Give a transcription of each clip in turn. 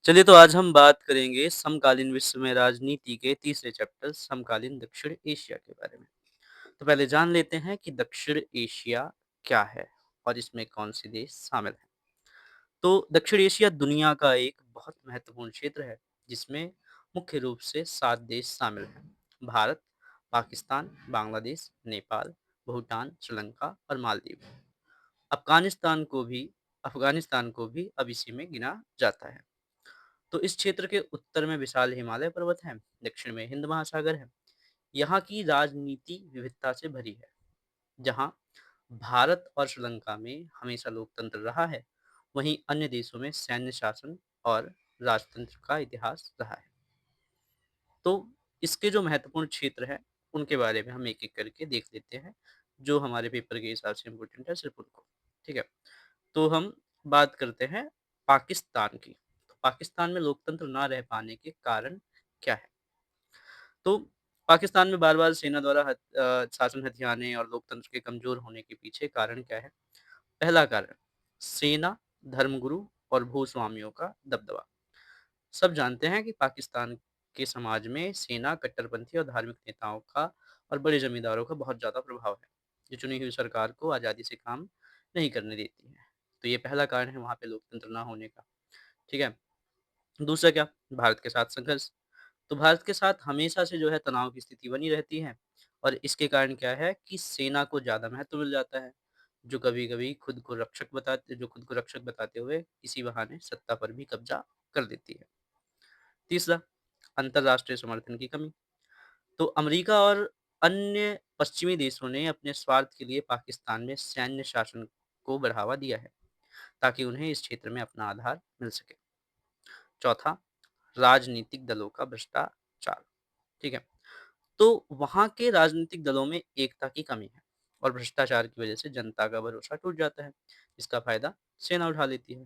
चलिए तो आज हम बात करेंगे समकालीन विश्व में राजनीति के तीसरे चैप्टर समकालीन दक्षिण एशिया के बारे में। तो पहले जान लेते हैं कि दक्षिण एशिया क्या है और इसमें कौन से देश शामिल हैं। तो दक्षिण एशिया दुनिया का एक बहुत महत्वपूर्ण क्षेत्र है जिसमें मुख्य रूप से 7 देश शामिल हैं। भारत, पाकिस्तान, बांग्लादेश, नेपाल, भूटान, श्रीलंका और मालदीव। अफ़गानिस्तान को भी अफ़गानिस्तान को भी अब इसी में गिना जाता है। तो इस क्षेत्र के उत्तर में विशाल हिमालय पर्वत हैं, दक्षिण में हिंद महासागर है। यहाँ की राजनीति विविधता से भरी है। जहाँ भारत और श्रीलंका में हमेशा लोकतंत्र रहा है, वहीं अन्य देशों में सैन्य शासन और राजतंत्र का इतिहास रहा है। तो इसके जो महत्वपूर्ण क्षेत्र हैं, उनके बारे में हम एक-एक करके देख लेते हैं। जो हमारे पेपर के हिसाब से इम्पोर्टेंट है, सिर्फ़ उनको। ठीक है? तो हम बात करते हैं पाकिस्तान की। तो पाकिस्तान में लोकतंत्र ना रह पाने के कारण क्या है? तो पाकिस्तान में बार-बार सेना द्वारा शासन हथियाने और लोकतंत्र के कमज़ोर होने के पीछे कारण क्या है? पहला कारण, सेना, धर्मगुरु और भूस्वामियों का दबदबा। सब जानते हैं कि पाकिस्तान के समाज में सेना, कट्टरपंथी और धार्मिक नेताओं का और बड़े ज़मींदारों का बहुत ज़्यादा प्रभाव है, जो चुनी हुई सरकार को आज़ादी से काम नहीं करने देती है। तो ये पहला कारण है वहाँ पे लोकतंत्र ना होने का, ठीक है? दूसरा क्या? भारत के साथ संघर्ष। तो भारत के साथ हमेशा से जो है तनाव की स्थिति बनी रहती है और इसके कारण क्या है कि सेना को ज़्यादा महत्व मिल जाता है, जो खुद को रक्षक बताते हुए इसी बहाने सत्ता पर भी कब्ज़ा कर लेती है। तीसरा, अंतर्राष्ट्रीय समर्थन की कमी। तो अमेरिका और अन्य पश्चिमी देशों ने अपने स्वार्थ के लिए पाकिस्तान में सैन्य शासन को बढ़ावा दिया है, ताकि उन्हें इस क्षेत्र में अपना आधार मिल सके। चौथा, राजनीतिक दलों का भ्रष्टाचार, ठीक है? तो वहाँ के राजनीतिक दलों में एकता की कमी है और भ्रष्टाचार की वजह से जनता का भरोसा टूट जाता है, जिसका फ़ायदा सेना उठा लेती है।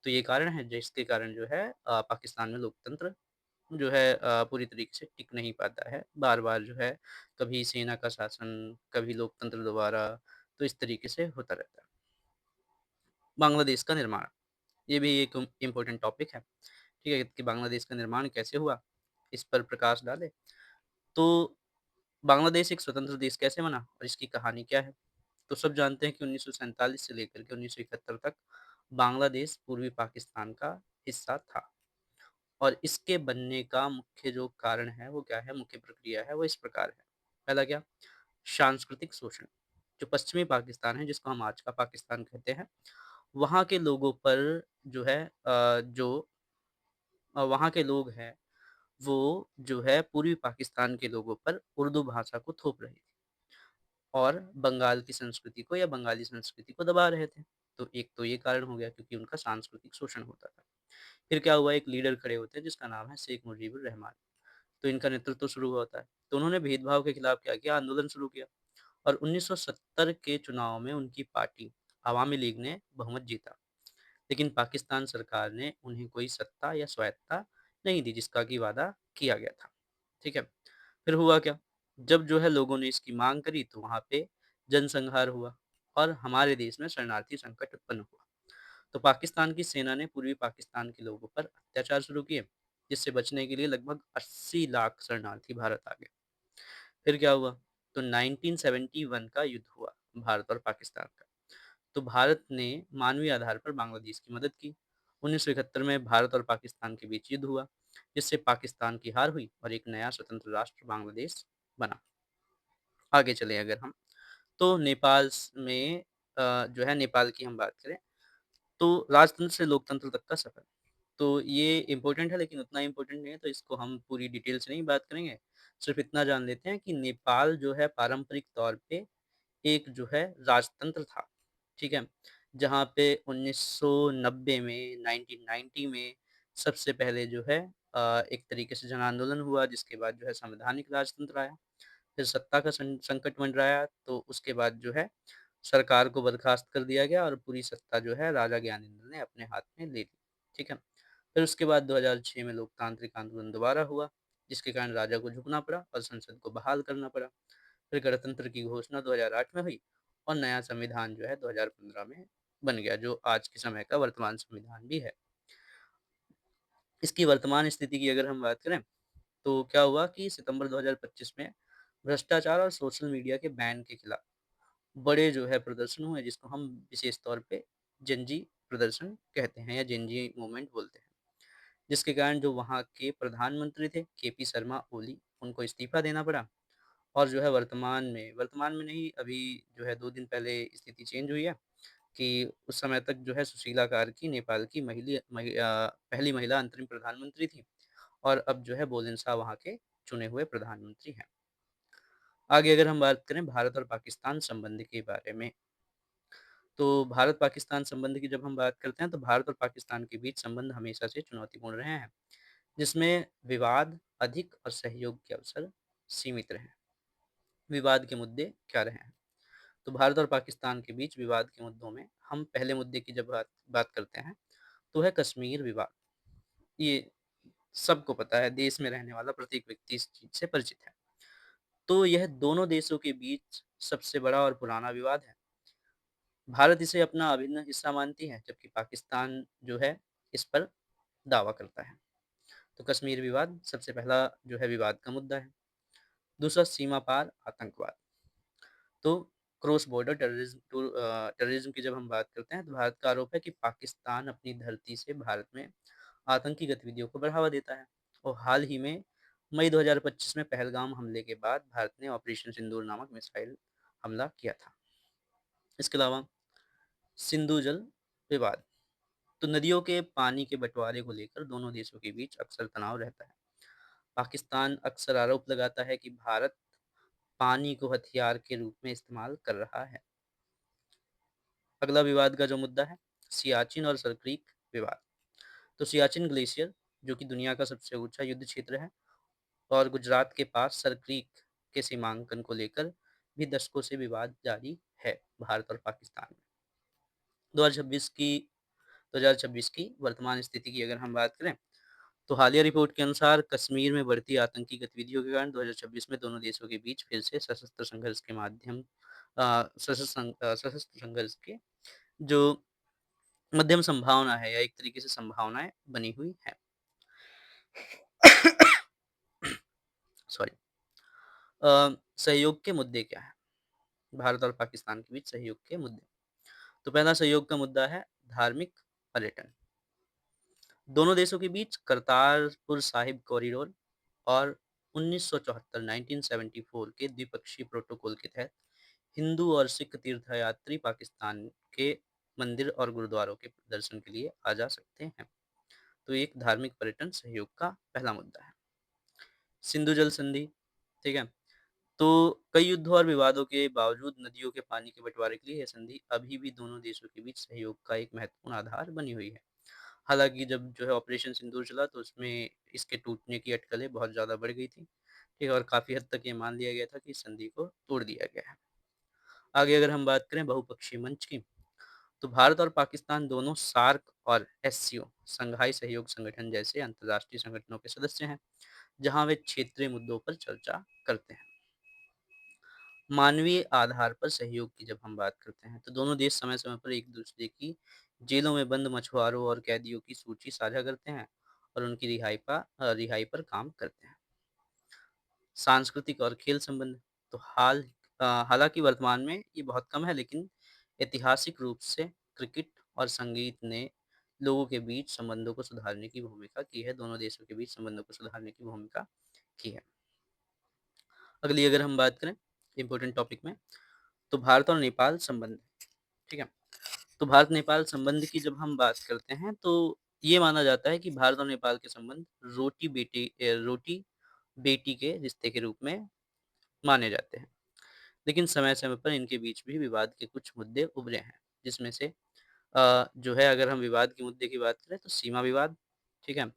तो ये कारण है जिसके कारण जो है पाकिस्तान में लोकतंत्र जो है पूरी तरीके से टिक नहीं पाता है। बार-बार जो है कभी सेना का शासन, कभी लोकतंत्र दोबारा, तो इस तरीके से होता रहता है। बांग्लादेश का निर्माण, ये भी एक इम्पोर्टेंट टॉपिक है, ठीक है? कि बांग्लादेश का निर्माण कैसे हुआ? इस पर प्रकाश डालें। तो बांग्लादेश एक स्वतंत्र देश कैसे बना और इसकी कहानी क्या है? तो सब जानते हैं कि 1947 से लेकर के 1971 तक बांग्लादेश पूर्वी पाकिस्तान का हिस्सा था और इसके बनने का मुख्य जो कारण है वो क्या है, मुख्य प्रक्रिया है वो इस प्रकार है। पहला क्या? सांस्कृतिक शोषण। जो पश्चिमी पाकिस्तान है जिसको हम आज का पाकिस्तान कहते हैं, वहाँ के लोगों पर जो है वहाँ के लोग हैं वो जो है पूर्वी पाकिस्तान के लोगों पर उर्दू भाषा को थोप रहे थे और बंगाल की संस्कृति को या बंगाली संस्कृति को दबा रहे थे। तो एक तो ये कारण हो गया क्योंकि उनका सांस्कृतिक शोषण होता था। फिर क्या हुआ, एक लीडर खड़े होते हैं जिसका नाम है शेख मुजीबुर रहमान। तो इनका नेतृत्व शुरू होता है। तो उन्होंने भेदभाव के खिलाफ क्या किया, आंदोलन शुरू किया और 1970 के चुनाव में उनकी पार्टी अवामी लीग ने बहुमत जीता। लेकिन पाकिस्तान सरकार ने उन्हें कोई सत्ता या स्वायत्ता नहीं दी जिसका कि वादा किया गया था। ठीक है? फिर हुआ क्या? जब जो है लोगों ने इसकी माँग करी तो वहाँ पे जनसंहार हुआ और हमारे देश में शरणार्थी संकट उत्पन्न हुआ। तो पाकिस्तान की सेना ने पूर्वी पाकिस्तान के लोगों पर अत्याचार शुरू किए, जिससे बचने के लिए लगभग 80 लाख शरणार्थी भारत आ गए। फिर क्या हुआ? तो 1971 का युद्ध हुआ भारत और पाकिस्तान का। तो भारत ने मानवीय आधार पर बांग्लादेश की मदद की। 1971 में भारत और पाकिस्तान के बीच युद्ध हुआ, जिससे पाकिस्तान की हार हुई और एक नया स्वतंत्र राष्ट्र बांग्लादेश बना। आगे चलें अगर हम, तो जो है नेपाल की हम बात करें, तो राजतंत्र से लोकतंत्र तक का सफ़र। तो ये इम्पोर्टेंट है लेकिन उतना इम्पोर्टेंट नहीं है, तो इसको हम पूरी डिटेल से नहीं बात करेंगे। सिर्फ़ इतना जान लेते हैं कि नेपाल जो है पारंपरिक तौर पे एक जो है राजतंत्र था, ठीक है? जहाँ पे 1990 में 1990 में सबसे पहले जो है एक तरीके से जन आंदोलन हुआ जिसके बाद जो है संवैधानिक राजतंत्र आया। फिर सत्ता का संकट मंडराया तो उसके बाद जो है सरकार को बर्खास्त कर दिया गया और पूरी सत्ता जो है राजा ज्ञानेंद्र ने अपने हाथ में ले ली, ठीक है? फिर उसके बाद 2006 में लोकतांत्रिक आंदोलन दोबारा हुआ, जिसके कारण राजा को झुकना पड़ा और संसद को बहाल करना पड़ा। फिर गणतंत्र की घोषणा 2008 में हुई और नया संविधान जो है 2015 में बन गया, जो आज के समय का वर्तमान संविधान भी है। इसकी वर्तमान स्थिति की अगर हम बात करें, तो क्या हुआ कि सितंबर 2025 में भ्रष्टाचार और सोशल मीडिया के बैन के खिलाफ बड़े जो है प्रदर्शन हुए, जिसको हम विशेष तौर पे जेनजी प्रदर्शन कहते हैं या जेनजी मूवमेंट बोलते हैं। जिसके कारण जो वहाँ के प्रधानमंत्री थे, केपी शर्मा ओली, उनको इस्तीफ़ा देना पड़ा और जो है वर्तमान में नहीं, अभी जो है 2 दिन पहले स्थिति चेंज हुई है कि उस समय तक जो है सुशीला कार्की नेपाल की पहली महिला अंतरिम प्रधानमंत्री थी और अब जो है बोलेन शाह वहाँ के चुने हुए प्रधानमंत्री हैं। आगे अगर हम बात करें भारत और पाकिस्तान संबंध के बारे में, तो भारत-पाकिस्तान संबंध की जब हम बात करते हैं, तो भारत और पाकिस्तान के बीच संबंध हमेशा से चुनौतीपूर्ण रहे हैं, जिसमें विवाद अधिक और सहयोग के अवसर सीमित रहे हैं। विवाद के मुद्दे क्या रहे हैं? तो भारत और पाकिस्तान के बीच विवाद के मुद्दों में हम पहले मुद्दे की जब बात बात करते हैं, तो है कश्मीर विवाद। ये सबको पता है, देश में रहने वाला प्रत्येक व्यक्ति इस चीज़ से परिचित है। तो यह दोनों देशों के बीच सबसे बड़ा और पुराना विवाद है। भारत इसे अपना अभिन्न हिस्सा मानती है, जबकि पाकिस्तान जो है इस पर दावा करता है। तो कश्मीर विवाद सबसे पहला जो है विवाद का मुद्दा है। दूसरा सीमा पार आतंकवाद। तो क्रॉस बॉर्डर टेररिज्म की जब हम बात करते हैं, तो भारत का आरोप है कि पाकिस्तान अपनी धरती से भारत में आतंकी गतिविधियों को बढ़ावा देता है और हाल ही में मई 2025 में पहलगाम हमले के बाद भारत ने ऑपरेशन सिंदूर नामक मिसाइल हमला किया था। इसके अलावा सिंधु जल विवाद। तो नदियों के पानी के बंटवारे को लेकर दोनों देशों के बीच अक्सर तनाव रहता है। पाकिस्तान अक्सर आरोप लगाता है कि भारत पानी को हथियार के रूप में इस्तेमाल कर रहा है। अगला विवाद का जो मुद्दा है, सियाचिन और सर क्रीक विवाद। तो सियाचिन ग्लेशियर, जो कि दुनिया का सबसे ऊंचा युद्ध क्षेत्र है, और गुजरात के पास सर क्रीक के सीमांकन को लेकर भी दशकों से विवाद जारी है भारत और पाकिस्तान में। 2026 की 2026 की वर्तमान स्थिति की अगर हम बात करें, तो हालिया रिपोर्ट के अनुसार कश्मीर में बढ़ती आतंकी गतिविधियों के कारण 2026 में दोनों देशों के बीच फिर से सशस्त्र संघर्ष के जो मध्यम संभावना है या एक तरीके से संभावनाएं बनी हुई है। सॉरी। सहयोग के मुद्दे क्या है? भारत और पाकिस्तान के बीच सहयोग के मुद्दे। तो पहला सहयोग का मुद्दा है धार्मिक पर्यटन। दोनों देशों के बीच करतारपुर साहिब कॉरिडोर और 1974 1974 के द्विपक्षीय प्रोटोकॉल के तहत हिंदू और सिख तीर्थयात्री पाकिस्तान के मंदिर और गुरुद्वारों के दर्शन के लिए आ जा सकते हैं। तो एक धार्मिक पर्यटन सहयोग का पहला मुद्दा है। सिंधु जल संधि, ठीक है? तो कई युद्धों और विवादों के बावजूद नदियों के पानी के बंटवारे के लिए यह संधि अभी भी दोनों देशों के बीच सहयोग का एक महत्वपूर्ण आधार बनी हुई है। हालाँकि जब जो है ऑपरेशन सिंदूर चला तो उसमें इसके टूटने की अटकलें बहुत ज़्यादा बढ़ गई थी, ठीक है? और काफ़ी हद तक ये मान लिया गया था कि इस संधि को तोड़ दिया गया है। आगे अगर हम बात करें बहुपक्षीय मंच की, तो भारत और पाकिस्तान दोनों सार्क और एससीओ शंघाई सहयोग संगठन जैसे अंतर्राष्ट्रीय संगठनों के सदस्य हैं, जहां वे क्षेत्रीय मुद्दों पर चर्चा करते हैं। मानवीय आधार पर सहयोग की जब हम बात करते हैं, तो दोनों देश समय-समय पर एक-दूसरे की जेलों में बंद मछुआरों और कैदियों की सूची साझा करते हैं और उनकी रिहाई पर काम करते हैं। सांस्कृतिक और खेल संबंध, तो हालाँकि वर्तमान में ये बहुत कम है, लेकिन ऐतिहासिक रूप से क्रिकेट और संगीत ने लोगों के बीच संबंधों को सुधारने की भूमिका की है, दोनों देशों के बीच संबंधों को सुधारने की भूमिका की है। अगली अगर हम बात करें इम्पोर्टेंट टॉपिक में, तो भारत और नेपाल संबंध, ठीक है? तो भारत-नेपाल संबंध की जब हम बात करते हैं, तो ये माना जाता है कि भारत और नेपाल के संबंध रोटी-बेटी के रिश्ते के रूप में माने जाते हैं। लेकिन समय-समय पर इनके बीच भी विवाद के कुछ मुद्दे उभरे हैं, जिसमें से जो है अगर हम विवाद के मुद्दे की बात करें तो सीमा विवाद, ठीक है?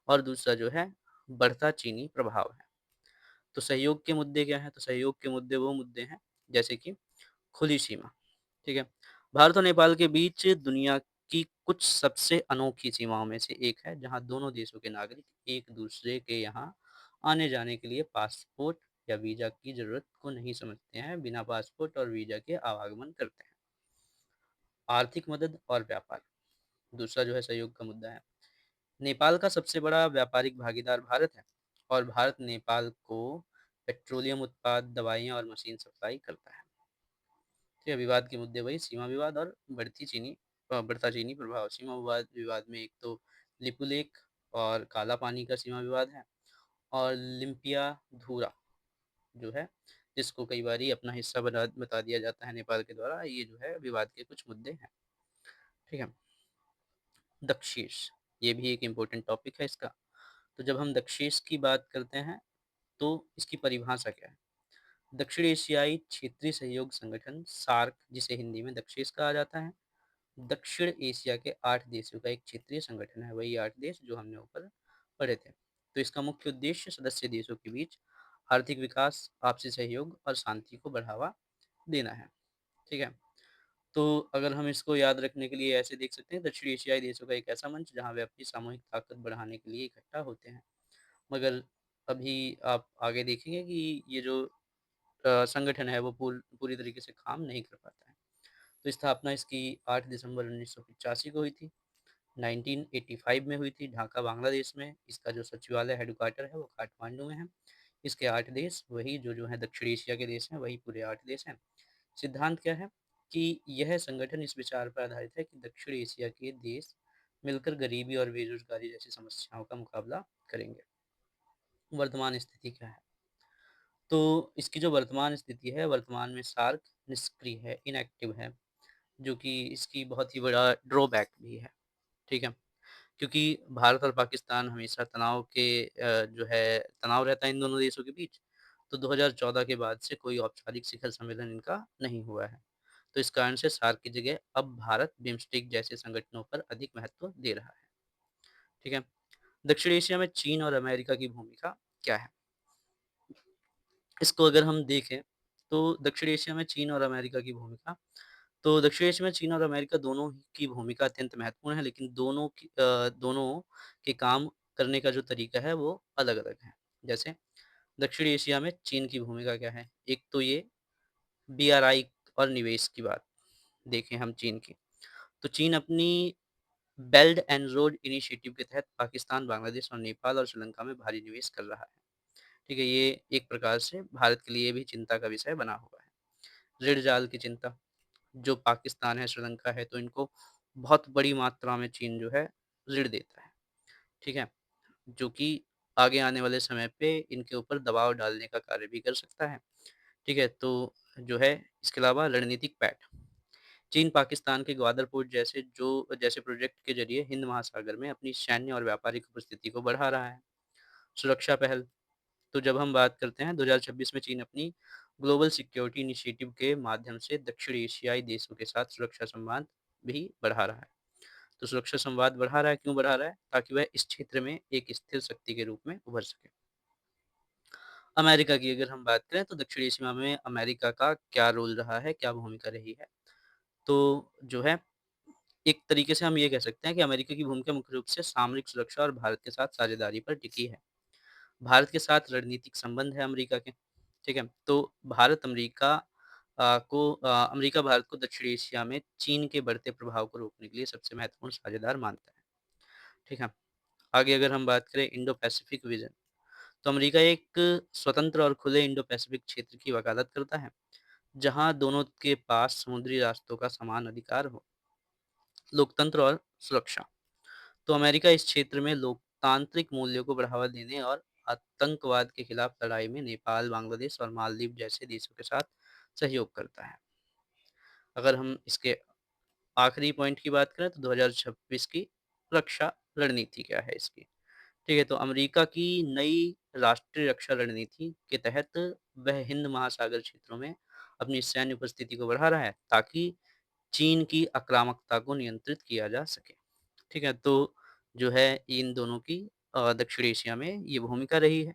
और दूसरा जो है बढ़ता चीनी प्रभाव है। तो सहयोग के मुद्दे क्या हैं? तो सहयोग के मुद्दे वो मुद्दे हैं जैसे कि खुली सीमा, ठीक है? भारत और नेपाल के बीच दुनिया की कुछ सबसे अनोखी सीमाओं में से एक है, जहाँ दोनों देशों के नागरिक एक-दूसरे के यहाँ आने-जाने के लिए पासपोर्ट या वीज़ा की ज़रूरत को नहीं समझते हैं, बिना पासपोर्ट और वीज़ा के आवागमन करते हैं। आर्थिक मदद और व्यापार, दूसरा जो है सहयोग का मुद्दा है। नेपाल का सबसे बड़ा व्यापारिक भागीदार भारत है और भारत नेपाल को पेट्रोलियम उत्पाद, दवाइयाँ और मशीन सप्लाई करता है। ठीक है, विवाद के मुद्दे वही सीमा विवाद और बढ़ता चीनी प्रभाव। सीमा विवाद विवाद में एक तो लिपुलेख और काला पानी का सीमा विवाद है और लिम्पियाधुरा जो है, जिसको कई बारी अपना हिस्सा बता दिया जाता है नेपाल के द्वारा, ये जो है विवाद के कुछ मुद्दे हैं। ठीक है, दक्षेश, ये भी एक इम्पोर्टेंट टॉपिक है इसका। तो जब हम दक्षेश की बात करते हैं, तो इसकी परिभाषा क्या है? दक्षिण एशियाई क्षेत्रीय सहयोग संगठन सार्क, जिसे हिंदी में दक्षेश कहा जाता है, दक्षिण एशिया के 8 देशों का एक क्षेत्रीय संगठन है, वही 8 देश जो हमने ऊपर पढ़े थे। तो इसका मुख्य उद्देश्य सदस्य देशों के बीच आर्थिक विकास, आपसी सहयोग और शांति को बढ़ावा देना है। ठीक है? तो अगर हम इसको याद रखने के लिए ऐसे देख सकते हैं, दक्षिण एशियाई देशों का एक ऐसा मंच जहाँ वे अपनी सामूहिक ताकत बढ़ाने के लिए इकट्ठा होते हैं। मगर अभी आप आगे देखेंगे कि ये जो संगठन है वो पूरी तरीके से काम नहीं कर पाता है। तो स्थापना इसकी 8 दिसंबर 1985 को हुई थी। 1985 में हुई थी ढाका बांग्लादेश में। इसका जो सचिवालय हेडक्वार्टर है वो काठमांडू में है। इसके 8 देश वही जो है दक्षिण एशिया के देश हैं, वही पूरे 8 देश हैं। सिद्धांत क्या है कि यह संगठन इस विचार पर आधारित है कि दक्षिण एशिया के देश मिलकर गरीबी और बेरोजगारी जैसी समस्याओं का मुकाबला करेंगे। वर्तमान स्थिति क्या है? तो इसकी जो वर्तमान स्थिति है, वर्तमान में सार्क निष्क्रिय है, इनएक्टिव है, जो कि इसकी बहुत ही बड़ा ड्रॉबैक भी है। ठीक है? क्योंकि भारत और पाकिस्तान हमेशा जो है तनाव रहता है इन दोनों देशों के बीच। तो 2014 के बाद से कोई औपचारिक शिखर सम्मेलन इनका नहीं हुआ है। तो इस कारण से सार्क की जगह अब भारत बिम्स्टेक जैसे संगठनों पर अधिक महत्व दे रहा है। ठीक है? दक्षिण एशिया में चीन और अमेरिका की भूमिका क्या है? इसको अगर हम देखें, तो दक्षिण एशिया में चीन और अमेरिका की भूमिका, तो दक्षिण एशिया में चीन और अमेरिका दोनों ही की भूमिका अत्यंत महत्वपूर्ण है, लेकिन दोनों के काम करने का जो तरीका है वो अलग-अलग है। जैसे दक्षिण एशिया में चीन की भूमिका क्या है? एक तो ये बीआरआई और निवेश की बात देखें हम चीन की, तो चीन अपनी बेल्ट एंड रोड इनिशिएटिव के तहत पाकिस्तान, बांग्लादेश और नेपाल और श्रीलंका में भारी निवेश कर रहा है। ठीक है, ये एक प्रकार से भारत के लिए भी चिंता का विषय बना हुआ है। ऋण जाल की चिंता, जो पाकिस्तान है, श्रीलंका है, तो इनको बहुत बड़ी मात्रा में चीन जो है ऋण देता है। ठीक है? जो कि आगे आने वाले समय पे इनके ऊपर दबाव डालने का कार्य भी कर सकता है। ठीक है? तो जो है इसके अलावा रणनीतिक पैठ, चीन पाकिस्तान के ग्वादर पोर्ट जैसे प्रोजेक्ट के ज़रिए हिंद महासागर में अपनी सैन्य और व्यापारिक उपस्थिति को बढ़ा रहा है। सुरक्षा पहल, तो जब हम बात करते हैं 2026 में चीन अपनी ग्लोबल सिक्योरिटी इनिशिएटिव के माध्यम से दक्षिण एशियाई देशों के साथ सुरक्षा संवाद भी बढ़ा रहा है। तो सुरक्षा संवाद बढ़ा रहा है, क्यों बढ़ा रहा है? ताकि वह इस क्षेत्र में एक स्थिर शक्ति के रूप में उभर सके। अमेरिका की अगर हम बात करें, तो दक्षिण एशिया में अमेरिका का क्या रोल रहा है, क्या भूमिका रही है? तो जो है एक तरीके से हम ये कह सकते हैं कि अमेरिका की भूमिका मुख्य रूप से सामरिक सुरक्षा और भारत के साथ साझेदारी पर टिकी है। भारत के साथ रणनीतिक संबंध है अमेरिका के, ठीक है? तो अमेरिका भारत को दक्षिण एशिया में चीन के बढ़ते प्रभाव को रोकने के लिए सबसे महत्वपूर्ण साझेदार मानता है, ठीक है? आगे अगर हम बात करें इंडो पैसिफिक विज़न, तो अमेरिका एक स्वतंत्र और खुले इंडो पैसिफिक क्षेत्र की वकालत करता है, जहाँ दोनों के पास समुद्री रास्तों का समान अधिकार हो। लोकतंत्र और सुरक्षा, तो अमेरिका इस क्षेत्र में लोकतांत्रिक मूल्यों को बढ़ावा देने और आतंकवाद के खिलाफ लड़ाई में नेपाल, बांग्लादेश और मालदीव जैसे देशों के साथ सहयोग करता है। अगर हम इसके आखिरी पॉइंट की बात करें, तो 2026 की रक्षा रणनीति क्या है इसकी? ठीक है, तो अमेरिका की नई राष्ट्रीय रक्षा रणनीति के तहत वह हिंद महासागर क्षेत्रों में अपनी सैन्य उपस्थिति को बढ़ा रहा है, ताकि चीन की आक्रामकता को नियंत्रित किया जा सके। ठीक है, तो जो है इन दोनों की दक्षिण एशिया में ये भूमिका रही है।